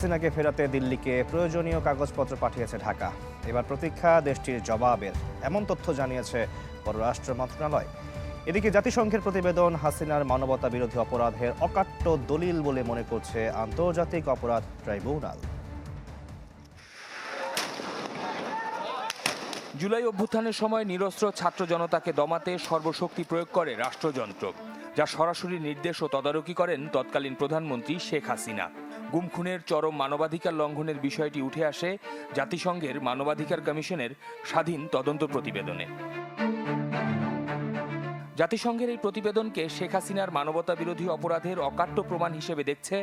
হাসিনাকে ফেরাতে দিল্লিকে প্রয়োজনীয় কাগজপত্র পাঠিয়েছে ঢাকা। এবার প্রতীক্ষা দেশটির জবাবের, এমন তথ্য জানিয়েছে পররাষ্ট্র মন্ত্রণালয়। এদিকে জাতিসংঘের প্রতিবেদন হাসিনার মানবতা বিরোধী অপরাধের অকাট্য দলিল বলে মনে করছে আন্তর্জাতিক অপরাধ ট্রাইব্যুনাল। জুলাই অভ্যুত্থানের সময় নিরস্ত্র ছাত্র জনতাকে দমাতে সর্বশক্তি প্রয়োগ করে রাষ্ট্রযন্ত্র, যা সরাসরি নির্দেশ ও তদারকি করেন তৎকালীন প্রধানমন্ত্রী শেখ হাসিনা। গুম খুনের চরম মানবাধিকার লঙ্ঘনের বিষয়টি উঠে আসে জাতিসংঘের মানবাধিকার কমিশনের স্বাধীন তদন্ত প্রতিবেদনে। জাতিসংঘের এই প্রতিবেদনকে শেখ হাসিনার মানবতা বিরোধী অপরাধের অকাট্য প্রমাণ হিসেবে দেখছে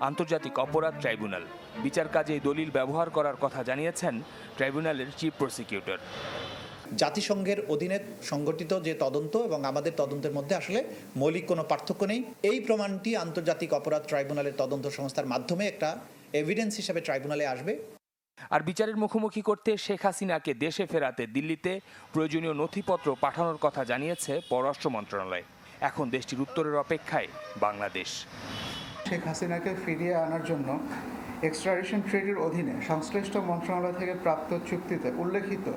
আন্তর্জাতিক অপরাধ ট্রাইব্যুনাল। বিচার কাজে এই দলিল ব্যবহার করার কথা জানিয়েছেন ট্রাইব্যুনালের চিফ প্রসিকিউটর। জাতিসংঘের অধীনে সংগঠিত যে তদন্ত এবং আমাদের তদন্তের মধ্যে আসলে মৌলিক কোনো পার্থক্য নেই। এই প্রমাণটি আন্তর্জাতিক অপরাধ ট্রাইব্যুনালের তদন্ত সংস্থার মাধ্যমে একটা এভিডেন্স হিসেবে ট্রাইব্যুনালে আসবে। আর বিচারের মুখোমুখি করতে শেখ হাসিনাকে দেশে ফেরাতে দিল্লিতে প্রয়োজনীয় নথিপত্র পাঠানোর কথা জানিয়েছে পররাষ্ট্র মন্ত্রণালয়। এখন দেশটির উত্তরের অপেক্ষায় বাংলাদেশ। শেখ হাসিনাকে ফিরিয়ে আনার জন্য এক্সট্রাডিশন ট্রিটির অধীনে সংশ্লিষ্ট মন্ত্রণালয় থেকে প্রাপ্ত চুক্তিতে উল্লেখিত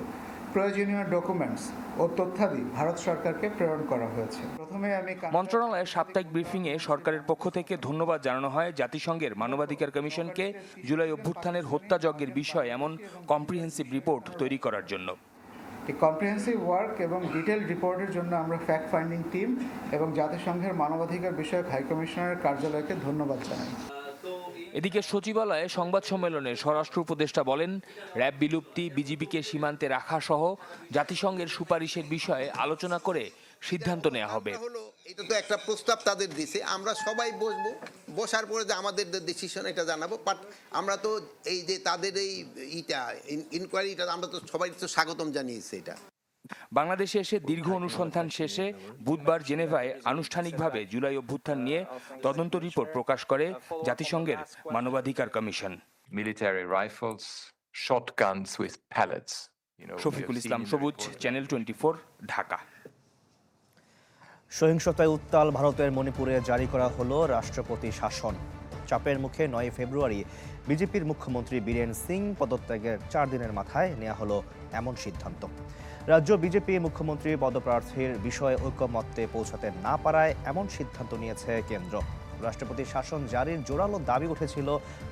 প্রয়োজনীয় ডকুমেন্টস ও তথ্যাদি ভারত সরকারকে প্রেরণ করা হয়েছে। প্রথমে মন্ত্রণালয়ের সাপ্তাহিক ব্রিফিংয়ে সরকারের পক্ষ থেকে ধন্যবাদ জানানো হয় জাতিসংঘের মানবাধিকার কমিশনকে জুলাই অভ্যুত্থানের হত্যাযজ্ঞের বিষয়ে এমন কম্প্রিহেন্সিভ রিপোর্ট তৈরি করার জন্য। এই কম্প্রিহেন্সিভ ওয়ার্ক এবং ডিটেল রিপোর্টের জন্য আমরা ফ্যাক্ট ফাইন্ডিং টিম এবং জাতিসংঘের মানবাধিকার বিষয়ক হাই কমিশনারের কার্যালয়কে ধন্যবাদ জানাই। এদিকে সচিবালয়ে সংবাদ সম্মেলনে স্বরাষ্ট্র উপদেষ্টা বলেন, র্যাব বিলুপ্তি, বিজিবিকে সীমান্তে রাখা সহ জাতিসংঘের সুপারিশের বিষয়ে আলোচনা করে সিদ্ধান্ত নেওয়া হবে। এটা তো একটা প্রস্তাব তাদের দিছে, আমরা সবাই বসবো, বসার পরে যে আমাদের ডিসিশন এটা জানাবো। বাট আমরা তো এই যে তাদের এই ইনকোয়ারিটা আমরা তো সবাই তো স্বাগতম জানিয়েছি। এটা বাংলাদেশে এসে দীর্ঘ অনুসন্ধান শেষে বুধবার জেনেভায় আনুষ্ঠানিকভাবে জুলাই অভ্যুত্থান নিয়ে তদন্ত রিপোর্ট প্রকাশ করে জাতিসংঘের মানবাধিকার কমিশন। Military rifles, shotguns with pellets. Shafiqul Islam Sabuj, channel 24, Dhaka. সহিংসতায় উত্তাল ভারতের মণিপুরে জারি করা হলো রাষ্ট্রপতি শাসন। চাপের মুখে 9 ফেব্রুয়ারি বিজেপির মুখ্যমন্ত্রী বীরেন সিং পদত্যাগের 4 দিনের মাথায় নেওয়া হলো এমন সিদ্ধান্ত। রাজ্য বিজেপি মুখ্যমন্ত্রী পদপ্রার্থীর বিষয়ে ঐকমত্যে পৌঁছাতে না পারায় এমন সিদ্ধান্ত নিয়েছে কেন্দ্র। রাষ্ট্রপতি শাসন জারির জোরালো দাবি উঠেছিল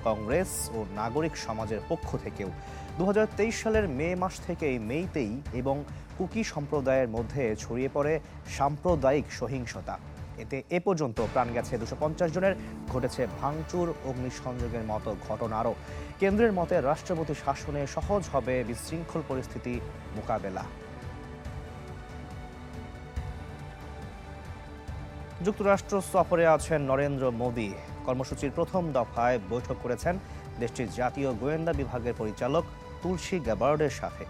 কংগ্রেস ও নাগরিক সমাজের পক্ষ থেকেও। 2023 সালের মে মাস থেকেই মেইতেই এবং কুকি সম্প্রদায়ের মধ্যে ছড়িয়ে পড়ে সাম্প্রদায়িক সহিংসতা। এতে এ পর্যন্ত প্রাণ গেছে 250 জনের, ঘটেছে ভাঙচুর, অগ্নিসংযোগের মতো ঘটনারও। কেন্দ্রের মতে রাষ্ট্রপতি শাসনে সহজ হবে বিশৃঙ্খল পরিস্থিতি মোকাবেলা। যুক্তরাষ্ট্র সফরে আছেন নরেন্দ্র মোদি। কর্মসূচির প্রথম দফায় বৈঠক করেছেন দেশটির জাতীয় গোয়েন্দা বিভাগের পরিচালক তুলসী গ্যাবার্ডের সাথে।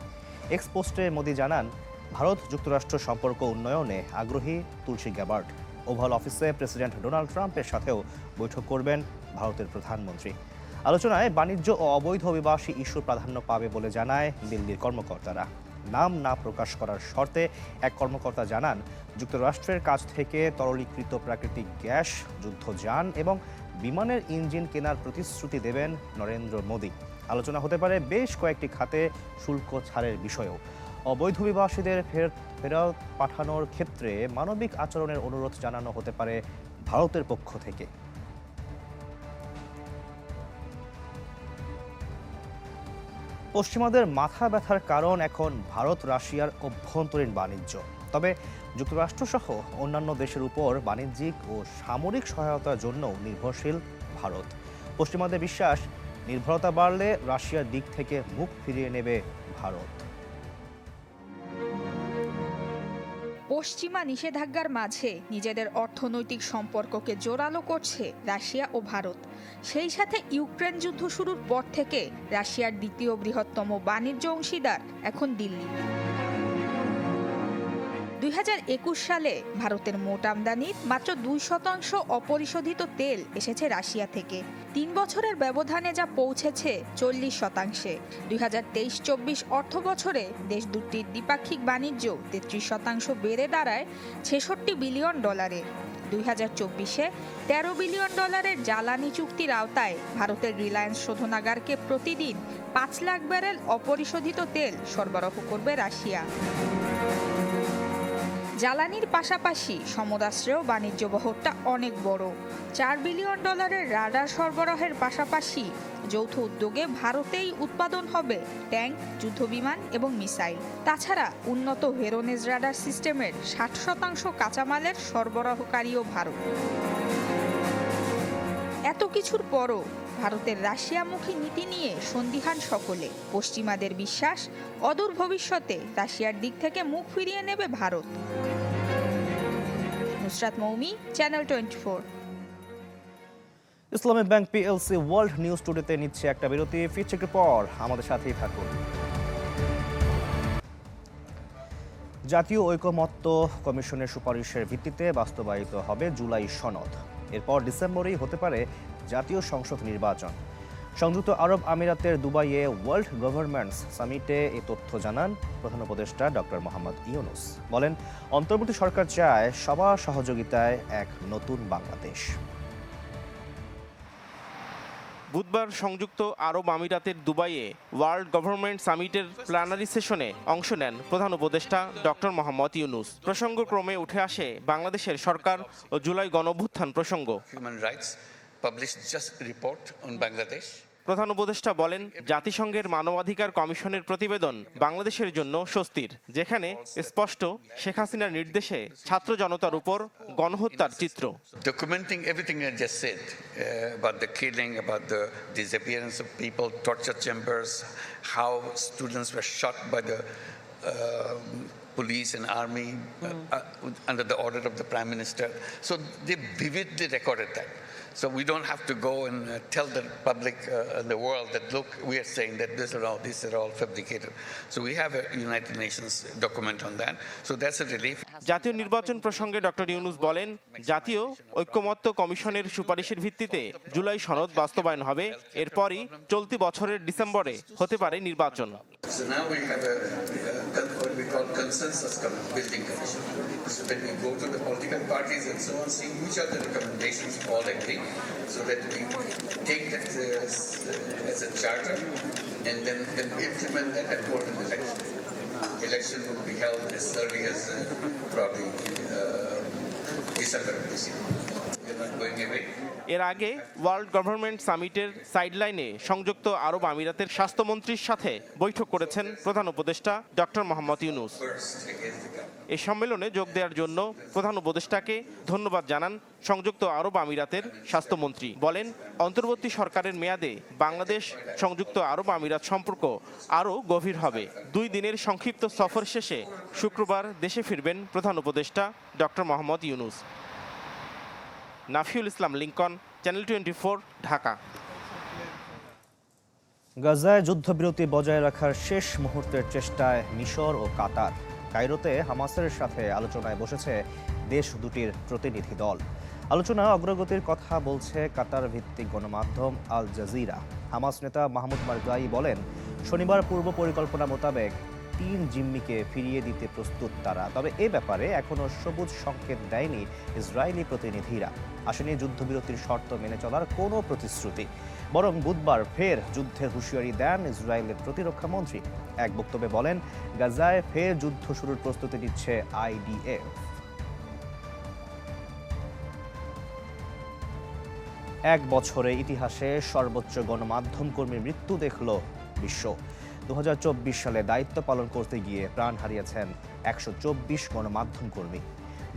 এক্স পোস্টে মোদি জানান, ভারত যুক্তরাষ্ট্র সম্পর্ক উন্নয়নে আগ্রহী তুলসী গ্যাবার্ড। ওভাল অফিসে প্রেসিডেন্ট ডোনাল্ড ট্রাম্পের সাথেও বৈঠক করবেন ভারতের প্রধানমন্ত্রী। আলোচনায় বাণিজ্য ও অবৈধ অভিবাসী ইস্যু প্রাধান্য পাবে বলে জানায় দিল্লির কর্মকর্তারা। নাম না প্রকাশ করার শর্তে এক কর্মকর্তা জানান, যুক্তরাষ্ট্রের কাছ থেকে তরলীকৃত প্রাকৃতিক গ্যাস, যুদ্ধযান এবং বিমানের ইঞ্জিন কেনার প্রতিশ্রুতি দেবেন নরেন্দ্র মোদি। আলোচনা হতে পারে বেশ কয়েকটি খাতে শুল্ক ছাড়ের বিষয়েও। অবৈধ অভিবাসীদের ফেরত পাঠানোর ক্ষেত্রে মানবিক আচরণের অনুরোধ জানানো হতে পারে ভারতের পক্ষ থেকে। পশ্চিমাদের মাথা ব্যথার কারণ এখন ভারত রাশিয়ার অভ্যন্তরীণ বাণিজ্য। তবে যুক্তরাষ্ট্রসহ অন্যান্য দেশের উপর বাণিজ্যিক ও সামরিক সহায়তার জন্য নির্ভরশীল ভারত। পশ্চিমাদের বিশ্বাস, নির্ভরতা বাড়লে রাশিয়ার দিক থেকে মুখ ফিরিয়ে নেবে ভারত। পশ্চিমা নিষেধাজ্ঞার মাঝে নিজেদের অর্থনৈতিক সম্পর্ককে জোরালো করছে রাশিয়া ও ভারত। সেই সাথে ইউক্রেন যুদ্ধ শুরুর পর থেকে রাশিয়ার দ্বিতীয় বৃহত্তম বাণিজ্য অংশীদার এখন দিল্লি। 2021 সালে ভারতের মোট আমদানির মাত্র 2% অপরিশোধিত তেল এসেছে রাশিয়া থেকে। 3 বছরের ব্যবধানে যা পৌঁছেছে 40%। 2023-24 অর্থ বছরে দেশ দুটির দ্বিপাক্ষিক বাণিজ্য 33% বেড়ে দাঁড়ায় $66 বিলিয়ন। 2024-এ $13 বিলিয়ন জ্বালানি চুক্তির আওতায় ভারতের রিলায়েন্স শোধনাগারকে প্রতিদিন 5 লাখ ব্যারেল অপরিশোধিত তেল সরবরাহ করবে রাশিয়া। জ্বালানির পাশাপাশি সমুদ্রাশ্রয় বাণিজ্য বহরটা অনেক বড়। $4 বিলিয়ন রাডার সরবরাহের পাশাপাশি যৌথ উদ্যোগে ভারতেই উৎপাদন হবে ট্যাঙ্ক, যুদ্ধবিমান এবং মিসাইল। তাছাড়া উন্নত ভেরোনেজ রাডার সিস্টেমের 60% কাঁচামালের সরবরাহকারীও ভারত। এত কিছুর পরও ভারতের রাশিয়ামুখী নীতি নিয়ে সন্দিহান সকলে। পশ্চিমাদের বিশ্বাস, অদূর ভবিষ্যতে রাশিয়ার দিক থেকে মুখ ফিরিয়ে নেবে ভারত। নুসরাত মৌমি, চ্যানেল 24। ইসলামী ব্যাংক পিএলসি ওয়ার্ল্ড নিউজ টুডেতে নিচ্ছে একটা বিরতি। ফিরছে একটু পর, আমাদের সাথেই থাকুন। জাতীয় ঐকমত্য কমিশনের সুপারিশের ভিত্তিতে বাস্তবায়িত হবে জুলাই সনদ। এরপর ডিসেম্বরেই হতে পারে জাতীয় সংসদ নির্বাচন। সংযুক্ত আরব আমিরাতের দুবাইয়ে ওয়ার্ল্ড গভর্নমেন্টস সামিটে এই তথ্য জানান প্রধান উপদেষ্টা ডক্টর মোহাম্মদ ইউনূস। বলেন, অন্তর্বর্তী সরকার চায় সবার সহযোগিতায় এক নতুন বাংলাদেশ। বুধবার সংযুক্ত আরব আমিরাতের দুবাইয়ে ওয়ার্ল্ড গভর্নমেন্ট সামিটের প্ল্যানারি সেশনে অংশ নেন প্রধান উপদেষ্টা ডক্টর মোহাম্মদ ইউনূস। প্রসঙ্গক্রমে উঠে আসে বাংলাদেশের সরকার ও জুলাই গণঅভ্যুত্থান প্রসঙ্গ। প্রধান উপদেষ্টা বলেন, জাতিসংঘের মানবাধিকার কমিশনের প্রতিবেদন বাংলাদেশের জন্য স্বস্তির, যেখানে স্পষ্ট শেখ হাসিনার নির্দেশে ছাত্র জনতার উপর গণহত্যার চিত্র। Documenting everything I just said about the killing, about the disappearance of people, torture chambers, how students were shot by the police and army under the order of the Prime Minister. So they vividly recorded that. So we don't have to go and tell the public and the world that, look, we are saying that these are all fabricated. So we have a United Nations document on that. So that's a relief. জাতীয় নির্বাচন প্রসঙ্গে doctor Yunus বলেন, জাতীয় ঐকমত্য কমিশনের সুপারিশের ভিত্তিতে জুলাই সনদ বাস্তবায়ন হবে। এরপরই চলতি বছরের ডিসেম্বরে হতে পারে নির্বাচন। So now we have what we call consensus building commission. So when we go to the political parties and so on, see which are the recommendations all agree, so that we take that as a charter and then implement that and hold an election. Election will be held as early as probably December of this year. We're not going away. এর আগে world government সামিটের সাইডলাইনে সংযুক্ত আরব আমিরাতের স্বাস্থ্যমন্ত্রীর সাথে বৈঠক করেছেন প্রধান উপদেষ্টা doctor Mohammad Yunus. এই সম্মেলনে যোগ দেওয়ার জন্য প্রধান উপদেষ্টাকে ধন্যবাদ জানান সংযুক্ত আরব আমিরাতের স্বাস্থ্যমন্ত্রী। বলেন, অন্তর্বর্তী সরকারের মেয়াদে বাংলাদেশ সংযুক্ত আরব আমিরাত সম্পর্ক আরও গভীর হবে। 2 দিনের সংক্ষিপ্ত সফর শেষে শুক্রবার দেশে ফিরবেন প্রধান উপদেষ্টা ডক্টর মোহাম্মদ ইউনূস। নাফিউল ইসলাম, লিংকন, চ্যানেল 24, ঢাকা। গাজায় যুদ্ধবিরতি বজায় রাখার শেষ মুহূর্তের চেষ্টায় মিশর ও কাতার। কায়রোতে হামাসের সাথে আলোচনায় বসেছে দেশ দুটির প্রতিনিধি দল। আলোচনা অগ্রগতির কথা বলছে কাতার ভিত্তিক গণমাধ্যম আল জাজিরা। হামাস নেতা মাহমুদ মারগাই বলেন, শনিবার পূর্ব পরিকল্পনা মোতাবেক 3 জিম্মিকে ফিরিয়ে দিতে প্রস্তুত তারা। তবে এ ব্যাপারে এখনও সবুজ সংকেত দেয়নি ইসরায়েলি প্রতিনিধিরা। আসেনি যুদ্ধবিরতির শর্ত মেনে চলার কোনো প্রতিশ্রুতি। বরং বুধবার ফের যুদ্ধের হুঁশিয়ারি দেন ইসরায়েলের প্রতিরক্ষা মন্ত্রী। এক বক্তব্যে বলেন, গাজায় ফের যুদ্ধ শুরুর প্রস্তুতি নিচ্ছে IDF। এক বছরে ইতিহাসে সর্বোচ্চ গণমাধ্যম কর্মীর মৃত্যু দেখল বিশ্ব। 2024 সালে দায়িত্ব পালন করতে গিয়ে প্রাণ হারিয়েছেন 124 গণমাধ্যম কর্মী,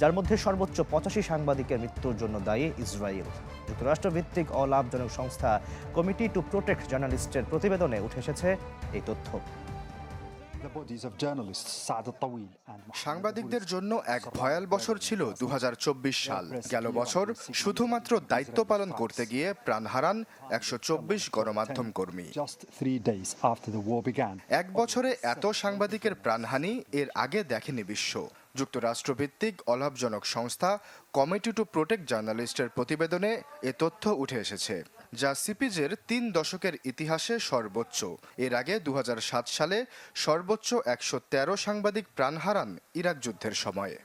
যার মধ্যে সর্বোচ্চ 85 সাংবাদিকের মৃত্যুর জন্য দায়ী ইসরায়েল। যুক্তরাষ্ট্রভিত্তিক অলাভজনক সংস্থা কমিটি টু প্রোটেক্ট জার্নালিস্টের প্রতিবেদনে উঠে এসেছে এই তথ্য। সাংবাদিকদের জন্য এক ভয়াল বছর ছিল 2024 সাল। গেল বছর শুধুমাত্র দায়িত্ব পালন করতে গিয়ে প্রাণ হারান 124 গণমাধ্যম কর্মী। এক বছরে এত সাংবাদিকের প্রাণহানি এর আগে দেখেনি বিশ্ব। যুক্তরাষ্ট্রভিত্তিক অলাভজনক সংস্থা কমিটি টু প্রোটেক্ট জার্নালিস্টের প্রতিবেদনে এ তথ্য উঠে এসেছে, যা সিপিজের 3 দশকের ইতিহাসে সর্বোচ্চ। এর আগে 2007 সালে সর্বোচ্চ 113 সাংবাদিক প্রাণ হারান ইরাক যুদ্ধের সময়ে।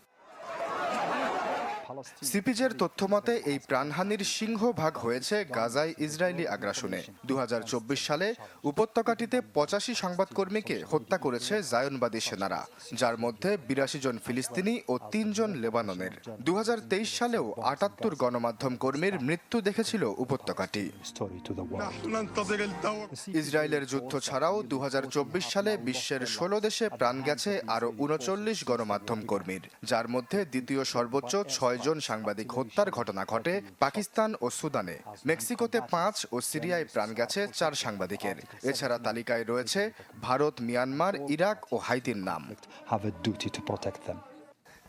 সিপিজের তথ্যমতে এই প্রাণহানির সিংহভাগ হয়েছে গাজায় ইসরায়েলি আগ্রাসনে। 2024 সালে উপত্যকাটিতে 85 সংবাদকর্মীকে হত্যা করেছে জায়নবাদী সেনারা, যার মধ্যে 82 জন ফিলিস্তিনি ও 3 জন লেবাননের। 2023 সালেও 78 গণমাধ্যম কর্মীর মৃত্যু দেখেছিল উপত্যকাটি। ইসরায়েলের যুদ্ধ ছাড়াও 2024 সালে বিশ্বের 16 দেশে প্রাণ গেছে আরও 39 গণমাধ্যম কর্মীর, যার মধ্যে দ্বিতীয় সর্বোচ্চ 6 জন সাংবাদিক হত্যার ঘটনা ঘটে পাকিস্তান ও সুদানে। মেক্সিকোতে 5 ও সিরিয়ায় প্রাণ গেছে 4 সাংবাদিকের। এছাড়া তালিকায় রয়েছে ভারত, মিয়ানমার, ইরাক ও হাইতির নাম।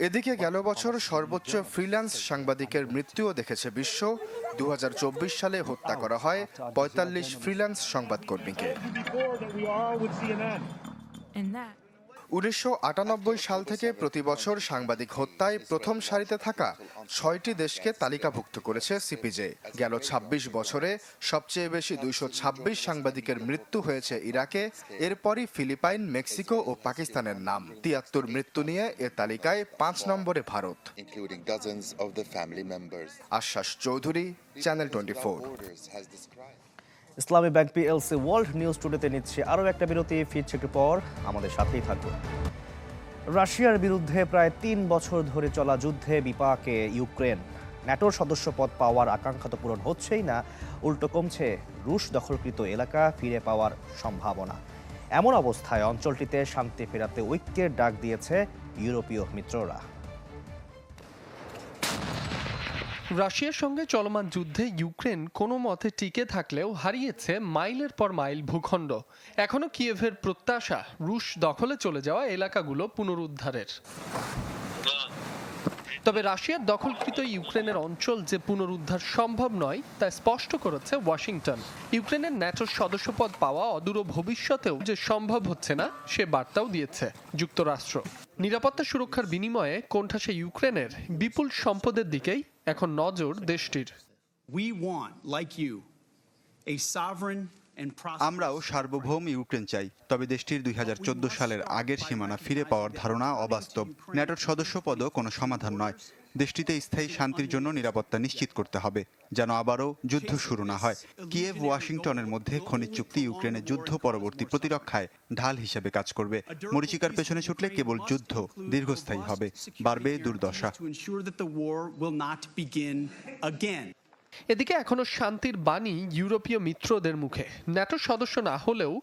এদিকে গেল বছর সর্বোচ্চ ফ্রিল্যান্স সাংবাদিকের মৃত্যুও দেখেছে বিশ্ব। 2024 সালে হত্যা করা হয় 45 ফ্রিল্যান্স সংবাদকর্মীকে। 1998 সাল থেকে প্রতি বছর সাংবাদিক হত্যায় প্রথম সারিতে থাকা 6টি দেশকে তালিকাভুক্ত করেছে সিপিজে। গেল 26 বছরে সবচেয়ে বেশি 226 সাংবাদিকের মৃত্যু হয়েছে ইরাকে, এরপরই ফিলিপাইন, মেক্সিকো ও পাকিস্তানের নাম। 73 মৃত্যু নিয়ে এ তালিকায় 5 নম্বরে ভারত। আশ্বাস চৌধুরী, চ্যানেল 24। ইসলামী ব্যাংক পিএলসি ওয়ার্ল্ড নিউজ টুডেতে নিচ্ছে আরও একটা বিরতি। ফিরছে একটু পর, আমাদের সাথেই থাকুন। রাশিয়ার বিরুদ্ধে প্রায় 3 বছর ধরে চলা যুদ্ধে বিপাকে ইউক্রেন। ন্যাটোর সদস্যপদ পাওয়ার আকাঙ্ক্ষা তো পূরণ হচ্ছেই না, উল্টো কমছে রুশ দখলকৃত এলাকা ফিরে পাওয়ার সম্ভাবনা। এমন অবস্থায় অঞ্চলটিতে শান্তি ফেরাতে ঐক্যের ডাক দিয়েছে ইউরোপীয় মিত্ররা। রাশিয়ার সঙ্গে চলমান যুদ্ধে ইউক্রেন কোনো মতে টিকে থাকলেও হারিয়েছে মাইলের পর মাইল ভূখণ্ড। এখনো কিয়েভের প্রত্যাশা রুশ দখলে চলে যাওয়া এলাকাগুলো পুনরুদ্ধারের। তবে রাশিয়ার দখলকৃত ইউক্রেনের অঞ্চল যে পুনরুদ্ধার সম্ভব নয় তা স্পষ্ট করেছে ওয়াশিংটন। ইউক্রেনের ন্যাটোর সদস্যপদ পাওয়া অদূর ভবিষ্যতেও যে সম্ভব হচ্ছে না সে বার্তাও দিয়েছে যুক্তরাষ্ট্র। নিরাপত্তা সুরক্ষার বিনিময়ে কোণঠাসা ইউক্রেনের বিপুল সম্পদের দিকেই এখন নজর দেশটির। আমরাও সার্বভৌম ইউক্রেন চাই, তবে দেশটির 2014 সালের আগের সীমানা ফিরে পাওয়ার ধারণা অবাস্তব। ন্যাটোর সদস্যপদও কোনো সমাধান নয়। দেশটিতে স্থায়ী শান্তির জন্য নিরাপত্তা নিশ্চিত করতে হবে, যেন আবারও যুদ্ধ শুরু না হয়। কিয়েভ ওয়াশিংটনের মধ্যে খনিজ চুক্তি ইউক্রেনের যুদ্ধ পরবর্তী প্রতিরক্ষায় ঢাল হিসেবে কাজ করবে। মরীচিকার পেছনে ছুটলে কেবল যুদ্ধ দীর্ঘস্থায়ী হবে, বাড়বে দুর্দশা। এদিকে এখনো শান্তির বাণী ইউরোপীয় মিত্রদের মুখে। ন্যাটো সদস্য না হলেও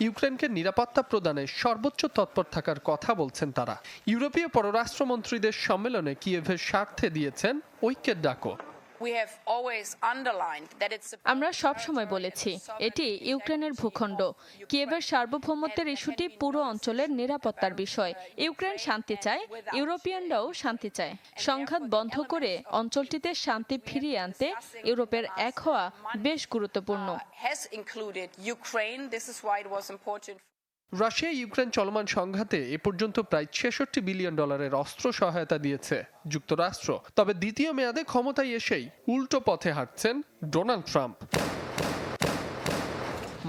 ইউক্রেনকে নিরাপত্তা প্রদানে সর্বোচ্চ তৎপর থাকার কথা বলছেন তারা। ইউরোপীয় পররাষ্ট্রমন্ত্রীদের সম্মেলনে কিয়েভের স্বার্থে দিয়েছেন ঐক্যের ডাকও। আমরা সব সময় বলেছি এটি ইউক্রেনের ভূখণ্ড। কিয়েভের সার্বভৌমত্বের ইস্যুটি পুরো অঞ্চলের নিরাপত্তার বিষয়। ইউক্রেন শান্তি চায়, ইউরোপিয়ানরাও শান্তি চায়। সংঘাত বন্ধ করে অঞ্চলটিতে শান্তি ফিরিয়ে আনতে ইউরোপের এক হওয়া বেশ গুরুত্বপূর্ণ। রাশিয়া ইউক্রেন চলমান সংঘাতে এ পর্যন্ত প্রায় $66 বিলিয়ন অস্ত্র সহায়তা দিয়েছে যুক্তরাষ্ট্র। তবে দ্বিতীয় মেয়াদে ক্ষমতায় এসেই উল্টো পথে হাঁটছেন ডোনাল্ড ট্রাম্প।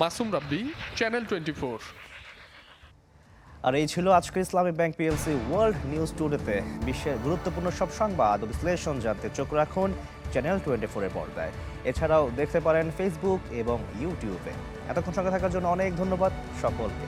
মাসুম রাব্বি, চ্যানেল 24। আর এই ছিল আজকের ইসলামী ব্যাংক পিএলসি ওয়ার্ল্ড নিউজ টুডেতে। বিশ্বের গুরুত্বপূর্ণ সব সংবাদ ও বিশ্লেষণ জানতে চোখ রাখুন চ্যানেল 24-এর পর্দায়। এছাড়াও দেখতে পারেন ফেসবুক এবং ইউটিউবে। এতক্ষণ সঙ্গে থাকার জন্য অনেক ধন্যবাদ সকলকে।